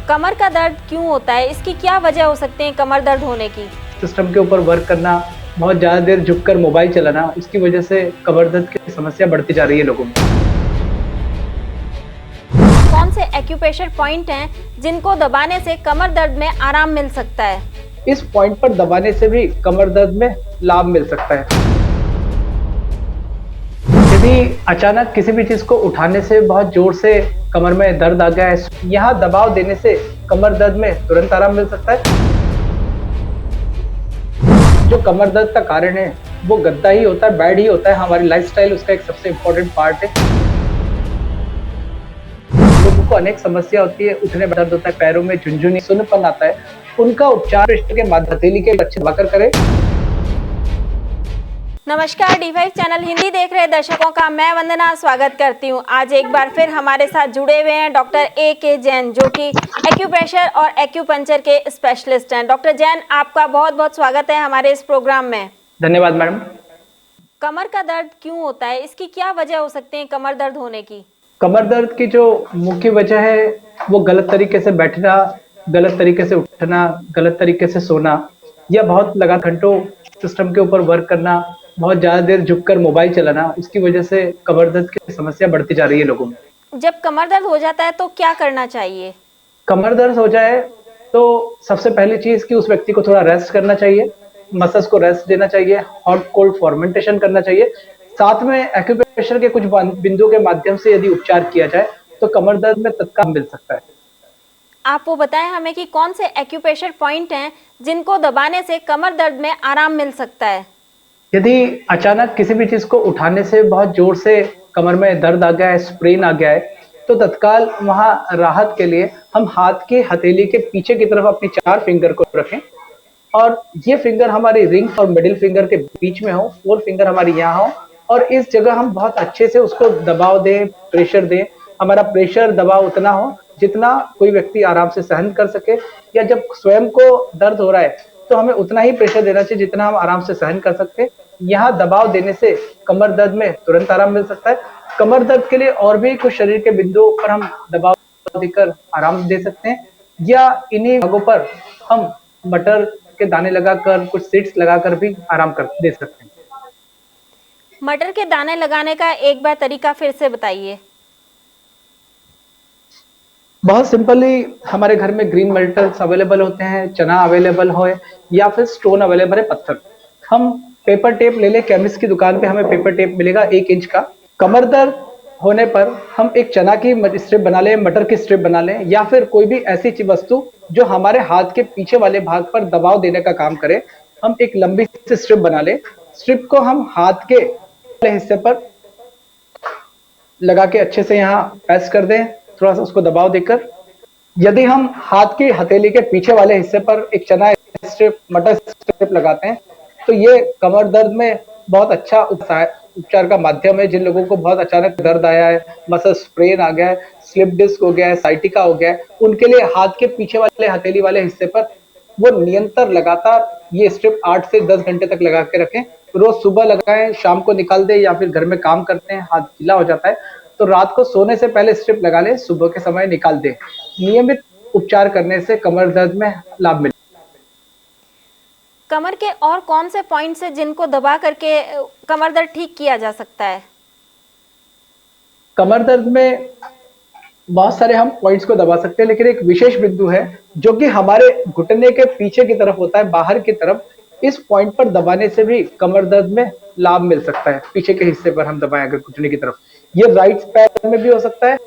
कमर का दर्द क्यों होता है? इसकी क्या वजह हो सकती है कमर दर्द होने की? सिस्टम के ऊपर वर्क करना, बहुत ज़्यादा देर झुककर मोबाइल चलाना, उसकी वजह से कमर दर्द की समस्या बढ़ती जा रही है लोगों में। कौन से एक्यूप्रेशर पॉइंट हैं जिनको दबाने से कमर दर्द में आराम मिल सकता है? इस पॉइंट पर दबाने से भी कमर दर्द में लाभ मिल सकता है। यदि अचानक किसी भी चीज को उठाने से बहुत जोर से कमर में दर्द आ गया है, यहाँ दबाव देने से कमर दर्द में तुरंत आराम मिल सकता है। जो कमर दर्द का कारण है वो गद्दा ही होता है, बेड ही होता है। हमारी लाइफस्टाइल उसका एक सबसे इम्पोर्टेंट पार्ट है। लोगों को अनेक समस्या होती है, उठने में दर्द होता है, पैरों में झुनझुनी सुन्नपन आता है। उनका उपचार के माध्यम हथेली के अच्छे दबाकर करें। नमस्कार, D5 चैनल हिंदी देख रहे दर्शकों का मैं वंदना स्वागत करती हूं। आज एक बार फिर हमारे साथ जुड़े हुए हैं डॉक्टर A.K. जैन, जो कि एक्यूप्रेशर और एक्यूपंक्चर के स्पेशलिस्ट हैं। डॉक्टर जैन, आपका बहुत बहुत स्वागत है हमारे इस प्रोग्राम में। धन्यवाद मैडम। कमर का दर्द क्यों होता है? इसकी क्या वजह हो सकती है कमर दर्द होने की? कमर दर्द की जो मुख्य वजह है वो गलत तरीके से बैठना, गलत तरीके से उठना, गलत तरीके से सोना, या बहुत लगातार घंटों सिस्टम के ऊपर वर्क करना, बहुत ज्यादा देर झुककर मोबाइल चलाना, उसकी वजह से कमर दर्द की समस्या बढ़ती जा रही है लोगों में। जब कमर दर्द हो जाता है तो क्या करना चाहिए? कमर दर्द हो जाए तो सबसे पहली चीज कि उस व्यक्ति को थोड़ा रेस्ट करना चाहिए, मसल्स को रेस्ट देना चाहिए, हॉट कोल्ड फॉर्मेंटेशन करना चाहिए। साथ में एक्यूप्रेशर के कुछ बिंदुओं के माध्यम से यदि उपचार किया जाए तो कमर दर्द में तत्काल मिल सकता है। आप वो बताएं हमें कि कौन से एक्यूप्रेशर पॉइंट हैं जिनको दबाने से कमर दर्द में आराम मिल सकता है? यदि अचानक किसी भी चीज को उठाने से बहुत जोर से कमर में दर्द आ गया है, स्प्रेन आ गया है, तो तत्काल वहां राहत के लिए हम हाथ की हथेली के पीछे की तरफ अपनी 4 फिंगर को रखें और ये फिंगर हमारी रिंग और मिडिल फिंगर के बीच में हो, 4 फिंगर हमारी यहाँ हो, और इस जगह हम बहुत अच्छे से उसको दबाव दें, प्रेशर दें। हमारा प्रेशर दबाव उतना हो जितना कोई व्यक्ति आराम से सहन कर सके, या जब स्वयं को दर्द हो रहा है तो हमें उतना ही प्रेशर देना चाहिए जितना हम आराम से सहन कर सकते हैं। यहाँ दबाव देने से कमर दर्द में तुरंत आराम मिल सकता है। कमर दर्द के लिए और भी कुछ शरीर के बिंदुओं पर हम दबाव देकर आराम दे सकते हैं, या इन्हीं भागों पर हम मटर के दाने लगाकर, कुछ सीड्स लगाकर भी आराम कर दे सकते हैं। मटर के दाने लगाने का एक बार तरीका फिर से बताइए। बहुत सिंपली हमारे घर में ग्रीन मटर्स अवेलेबल होते हैं, चना अवेलेबल हो, या फिर स्टोन अवेलेबल है, पत्थर। हम पेपर टेप ले लें, केमिस्ट की दुकान पे हमें पेपर टेप मिलेगा 1 इंच का। कमर दर्द होने पर हम एक चना की स्ट्रिप बना लें, मटर की स्ट्रिप बना लें, या फिर कोई भी ऐसी वस्तु जो हमारे हाथ के पीछे वाले भाग पर दबाव देने का काम करे। हम एक लंबी सी स्ट्रिप बना लें, स्ट्रिप को हम हाथ के हिस्से पर लगा के अच्छे से यहाँ प्रेस कर दें, थोड़ा सा उसको दबाव देकर। यदि हम हाथ की हथेली के पीछे वाले हिस्से पर एक चना स्ट्रिप, मटर स्ट्रिप लगाते हैं तो ये कमर दर्द में बहुत अच्छा उपचार का माध्यम है। जिन लोगों को बहुत अचानक दर्द आया है, मसल स्प्रेन आ गया है, स्लिप डिस्क हो गया है, साइटिका हो गया है, उनके लिए हाथ के पीछे वाले हथेली वाले हिस्से पर वो निरंतर लगातार ये स्ट्रिप 8 से 10 घंटे तक लगा के रखें। रोज सुबह लगाएं, शाम को निकाल दें, या फिर घर में काम करते हैं हाथ गीला हो जाता है तो रात को सोने से पहले स्ट्रिप लगा लें, सुबह के समय निकाल दें। नियमित उपचार करने से कमर दर्द में लाभ मिले। कमर के और कौन से पॉइंट्स हैं जिनको दबा करके कमर दर्द ठीक किया जा सकता है? कमर दर्द में बहुत सारे हम पॉइंट्स को दबा सकते हैं, लेकिन एक विशेष बिंदु है जो कि हमारे घुटने के पीछे की तरफ होता है, बाहर की तरफ। इस पॉइंट पर दबाने से भी कमर दर्द में लाभ मिल सकता है। पीछे के हिस्से पर हम दबाएं अगर घुटने की तरफ, ये राइट पैर में भी हो सकता है,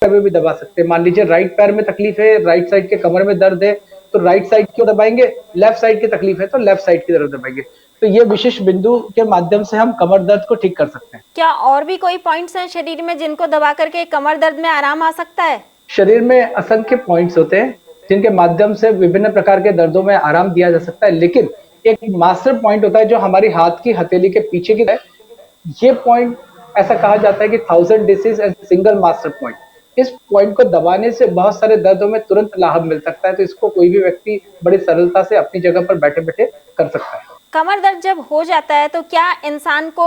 पैर में भी दबा सकते हैं। मान लीजिए राइट पैर में तकलीफ है, राइट साइड के कमर में दर्द है तो राइट साइड क्यों दबाएंगे, लेफ्ट साइड की तकलीफ है तो लेफ्ट साइड की तरफ दबाएंगे। तो ये विशेष बिंदु के माध्यम से हम कमर दर्द को ठीक कर सकते हैं। क्या और भी कोई पॉइंट्स हैं शरीर में जिनको दबा करके कमर दर्द में आराम आ सकता है? शरीर में असंख्य पॉइंट्स होते हैं जिनके माध्यम से विभिन्न प्रकार के दर्दों में आराम दिया जा सकता है, लेकिन एक मास्टर पॉइंट होता है जो हमारी हाथ की हथेली के पीछे की है। ये पॉइंट ऐसा कहा जाता है कि 1000 disease and single master point. इस पॉइंट को दबाने से बहुत सारे दर्दों में तुरंत लाभ मिल सकता है, तो इसको कोई भी व्यक्ति बड़ी सरलता से अपनी जगह पर बैठे बैठे कर सकता है। कमर दर्द जब हो जाता है तो क्या इंसान को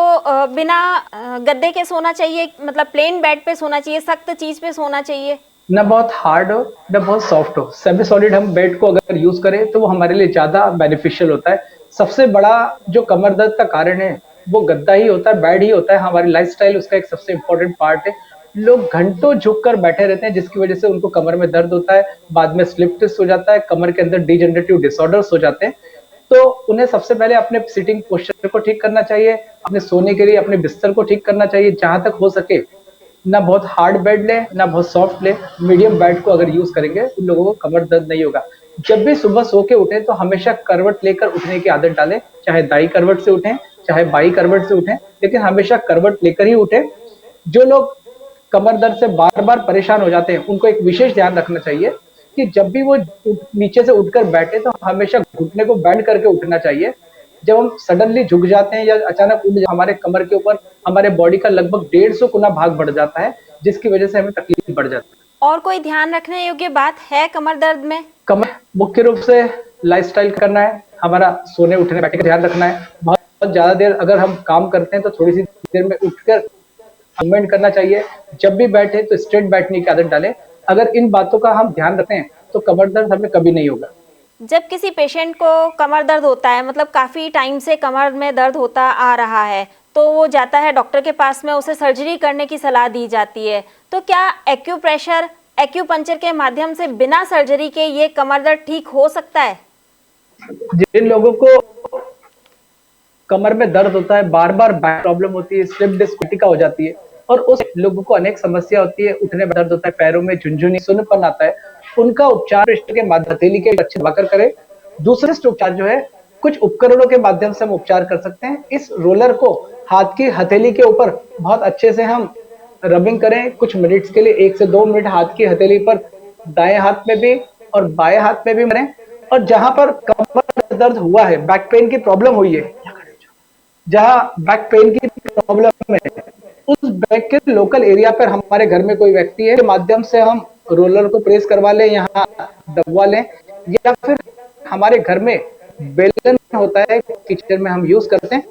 बिना गद्दे के सोना चाहिए, मतलब प्लेन बेड पे सोना चाहिए, सख्त चीज पे सोना चाहिए? ना बहुत हार्ड हो ना बहुत सॉफ्ट हो, सेमी सॉलिड हम बेड को अगर यूज करें तो वो हमारे लिए ज्यादा बेनिफिशियल होता है। सबसे बड़ा जो कमर दर्द का कारण है वो गद्दा ही होता है, बेड ही होता है। हमारी लाइफस्टाइल उसका एक सबसे इंपॉर्टेंट पार्ट है। लोग घंटों झुक कर बैठे रहते हैं जिसकी वजह से उनको कमर में दर्द होता है, बाद में स्लिप डिस्क हो जाता है, कमर के अंदर डिजेनरेटिव डिसऑर्डर्स हो जाते हैं। तो उन्हें सबसे पहले अपने सिटिंग पोस्चर को ठीक करना चाहिए, अपने सोने के लिए अपने बिस्तर को ठीक करना चाहिए जहां तक हो सके। ना बहुत हार्ड बेड ले ना बहुत सॉफ्ट ले, मीडियम बेड को अगर यूज करेंगे उन लोगों को कमर दर्द नहीं होगा। जब भी सुबह सो के उठे तो हमेशा करवट लेकर उठने की आदत डालें, चाहे दाई करवट से उठें चाहे बाई करवट से उठें, लेकिन हमेशा करवट लेकर ही उठें। जो लोग कमर दर्द से बार बार परेशान हो जाते हैं उनको एक विशेष ध्यान रखना चाहिए कि जब भी वो नीचे से उठकर बैठे तो हमेशा घुटने को बैंड करके उठना चाहिए। जब हम सडनली झुक जाते हैं या अचानक हमारे कमर के ऊपर हमारे बॉडी का लगभग 150 गुना भाग बढ़ जाता है, जिसकी वजह से हमें तकलीफ बढ़ जाती है। और कोई ध्यान रखने योग्य बात है कमर दर्द में? कमर मुख्य रूप से लाइफस्टाइल करना है, हमारा सोने उठने बैठने का ध्यान रखना है। बहुत ज्यादा देर अगर हम काम करते हैं तो थोड़ी सी देर में उठकर मूवमेंट करना चाहिए। जब भी बैठे तो स्ट्रेट बैठने की आदत डालें। अगर इन बातों का हम ध्यान रखते हैं तो कमर दर्द हमें कभी नहीं होगा। जब किसी पेशेंट को कमर दर्द होता है, मतलब काफ़ी टाइम से कमर में दर्द होता आ रहा है, तो वो जाता है डॉक्टर के पास में, उसे सर्जरी करने की सलाह दी जाती है, तो क्या एक्यूप्रेशर एक्यूपंक्चर के माध्यम से बिना सर्जरी के ये कमर दर्द ठीक हो सकता है? जिन लोगों को कमर में दर्द होता है, बार बार बैक प्रॉब्लम होती है, स्लिप डिस्क हो जाती है और उस लोगों को अनेक समस्या होती है, उठने में दर्द होता है, पैरों में झुनझुनी सुन्नपन आता है, उनका उपचार के माध्यम हथेली के अच्छे दबाकर करें। दूसरे उपचार जो है कुछ उपकरणों के माध्यम से हम उपचार कर सकते हैं। इस रोलर को हाथ की हथेली के ऊपर बहुत अच्छे से हम रबिंग करें कुछ मिनट्स के लिए, 1 से 2 मिनट हाथ की हथेली पर दाएं हाथ में भी और बाएं हाथ में भी करें। और जहां पर कमर दर्द हुआ है, बैक पेन की प्रॉब्लम हुई है, जहां बैक पेन की प्रॉब्लम है, उस बैक के लोकल एरिया पर हमारे घर में कोई व्यक्ति है के माध्यम से हम रोलर को प्रेस करवा लें, यहाँ दबवा लें, या फिर हमारे घर में बेलन होता है किचन में हम यूज करते हैं,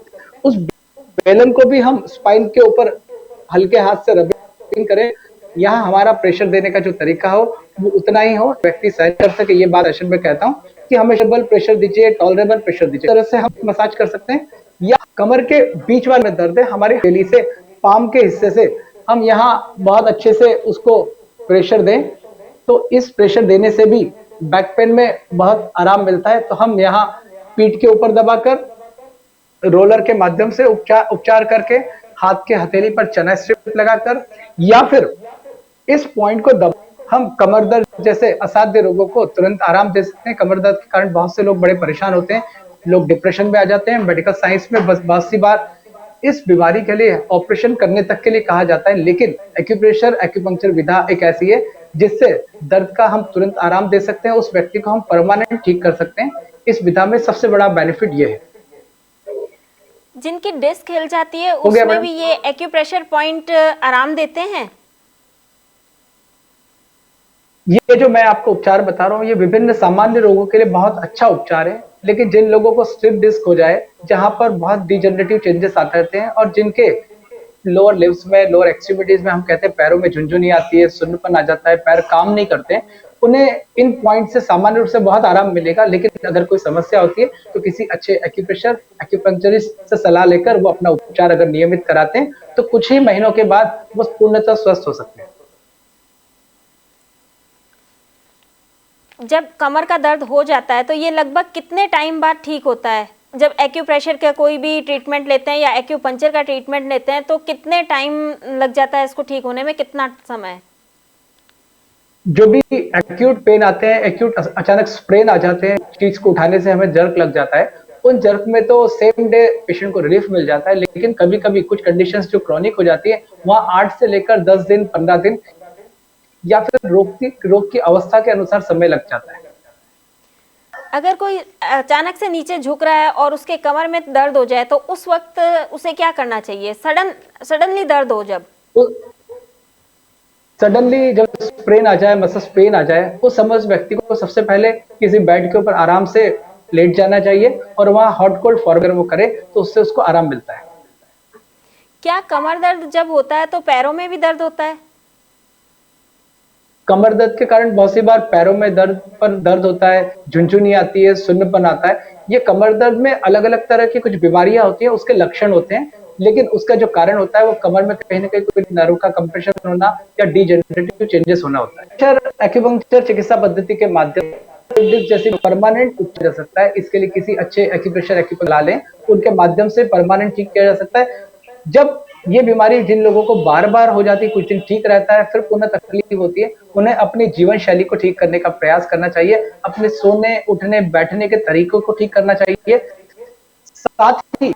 उस बेलन को भी हम स्पाइन के ऊपर हल्के हाथ से रबिंग करें। यहाँ हमारा प्रेशर देने का जो तरीका हो वो उतना ही हो, व्यक्ति सहन कर सके। ये बात सेशन में कहता हूँ कि हमेशा प्रेशर दीजिए, टॉलरेबल प्रेशर दीजिए, तरह से हम मसाज कर सकते हैं। या कमर के बीच वाले में दर्द है, हमारी हथेली से पाम के हिस्से से हम यहाँ बहुत अच्छे से उसको प्रेशर दें, तो इस प्रेशर देने से भी बैक पेन में बहुत आराम मिलता है। तो हम यहाँ पीठ के ऊपर दबाकर रोलर के माध्यम से उपचार करके हाथ के हथेली पर चना स्ट्रिप लगाकर या फिर इस पॉइंट को दबा हम कमर दर्द जैसे असाध्य रोगों को तुरंत आराम दे सकते हैं। कमर दर्द के कारण बहुत से लोग बड़े परेशान होते हैं, लोग डिप्रेशन में आ जाते हैं। मेडिकल साइंस में बस बहुत सी बार इस बीमारी के लिए ऑपरेशन करने तक के लिए कहा जाता है, लेकिन एक्यूप्रेशर एक्यूपंक्चर विधा एक ऐसी है जिससे दर्द का हम तुरंत आराम दे सकते हैं, उस व्यक्ति को हम परमानेंट ठीक कर सकते हैं। इस विधा में सबसे बड़ा बेनिफिट ये है। जिनकी डिस्क हिल जाती है उसमें भी ये एक्यूप्रेशर पॉइंट आराम देते हैं? ये जो मैं आपको उपचार बता रहा हूँ ये विभिन्न सामान्य रोगों के लिए बहुत अच्छा उपचार है, लेकिन जिन लोगों को स्लिप डिस्क हो जाए, जहां पर बहुत डिजेनरेटिव चेंजेस आते रहते हैं और जिनके लोअर लिव्स में, लोअर एक्सट्रीमिटीज में, हम कहते हैं पैरों में झुनझुनी आती है, सुन्नपन आ जाता है, पैर काम नहीं करते, उन्हें इन पॉइंट से सामान्य रूप से बहुत आराम मिलेगा। लेकिन अगर कोई समस्या होती है तो किसी अच्छे एक्यूप्रेशर एक्यूपंक्चरिस्ट से सलाह लेकर वो अपना उपचार अगर नियमित कराते हैं तो कुछ ही महीनों के बाद वो पूर्णतः स्वस्थ हो सकते हैं। जब कमर का दर्द हो जाता है तो ये लगभग कितने टाइम बाद ठीक होता है? जब एक्यूप्रेशर का कोई भी ट्रीटमेंट लेते हैं या एक्यूपंक्चर का ट्रीटमेंट लेते हैं तो कितने टाइम लग जाता है इसको ठीक होने में, कितना समय? जो भी एक्यूट पेन आते हैं, एक्यूट अचानक स्प्रेन आ जाते हैं, चीज को उठाने से हमें जर्क लग जाता है, उन जर्क में तो सेम डे पेशेंट को रिलीफ मिल जाता है। लेकिन कभी कभी कुछ कंडीशंस जो क्रॉनिक हो जाती है वहां 8 से लेकर 10 दिन 15 दिन या फिर रोग की अवस्था के अनुसार समय लग जाता है। अगर कोई अचानक से नीचे झुक रहा है और उसके कमर में दर्द हो जाए तो उस वक्त उसे क्या करना चाहिए? सडनली दर्द हो, जब सडनली जब स्प्रेन आ जाए, मसल पेन आ जाए, उस समय उस व्यक्ति को सबसे पहले किसी बेड के ऊपर आराम से लेट जाना चाहिए और वहां हॉट कोल्ड फॉर वो करे तो उससे उसको आराम मिलता है। क्या कमर दर्द जब होता है तो पैरों में भी दर्द होता है? कमर दर्द के कारण बहुत सी बार पैरों में दर्द होता है, झुनझुनी आती है, सुन्नपन आता है। ये कमर दर्द में अलग-अलग तरह की कुछ बीमारियाँ होती हैं, उसके लक्षण होते हैं, लेकिन उसका जो कारण होता है वो कमर में कहीं न कहीं कोई नर्व का कंप्रेशन होना या डिजेनरेटिव चेंजेस होना होता है। एक्यूपंक्चर चिकित्सा पद्धति के माध्यम से जैसे परमानेंट उपचार जा सकता है, इसके लिए किसी अच्छे एक्यूप्रेशर ला लें, उनके माध्यम से परमानेंट ठीक किया जा सकता है। जब ये बीमारी जिन लोगों को बार-बार हो जाती है, कुछ दिन ठीक रहता है, फिर पुनः तकलीफ होती है, उन्हें अपनी जीवन शैली को ठीक करने का प्रयास करना चाहिए, अपने सोने, उठने, बैठने के तरीकों को ठीक करना चाहिए। साथ ही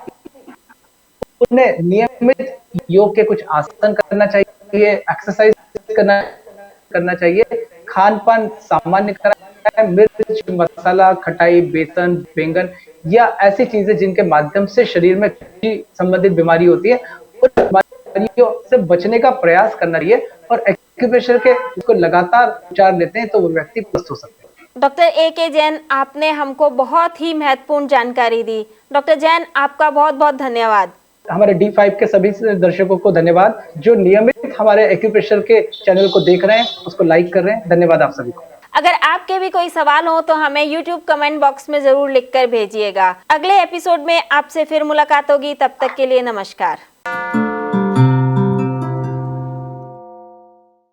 उन्हें नियमित योग के कुछ आसन करना चाहिए, एक्सरसाइज करना चाहिए, खान-पान सामान्य करा, मिर्च, मसाला, खटाई, बेसन, बैंगन या ऐसी चीजें जिनके माध्यम से शरीर में संबंधित बीमारी होती है, उन बीमारियों से बचने का प्रयास करना चाहिए और एक्यूप्रेशर के उसको लगातार उपचार लेते हैं तो वो व्यक्ति स्वस्थ हो सकते हैं। डॉक्टर ए के जैन, आपने हमको बहुत ही महत्वपूर्ण जानकारी दी। डॉक्टर जैन, आपका बहुत बहुत धन्यवाद। हमारे D5 के सभी दर्शकों को धन्यवाद जो नियमित हमारे एक्यूप्रेशर के चैनल को देख रहे हैं, उसको लाइक कर रहे हैं। धन्यवाद आप सभी को। अगर आपके भी कोई सवाल हो तो हमें YouTube कमेंट बॉक्स में जरूर लिखकर भेजिएगा। अगले एपिसोड में आपसे फिर मुलाकात होगी, तब तक के लिए नमस्कार।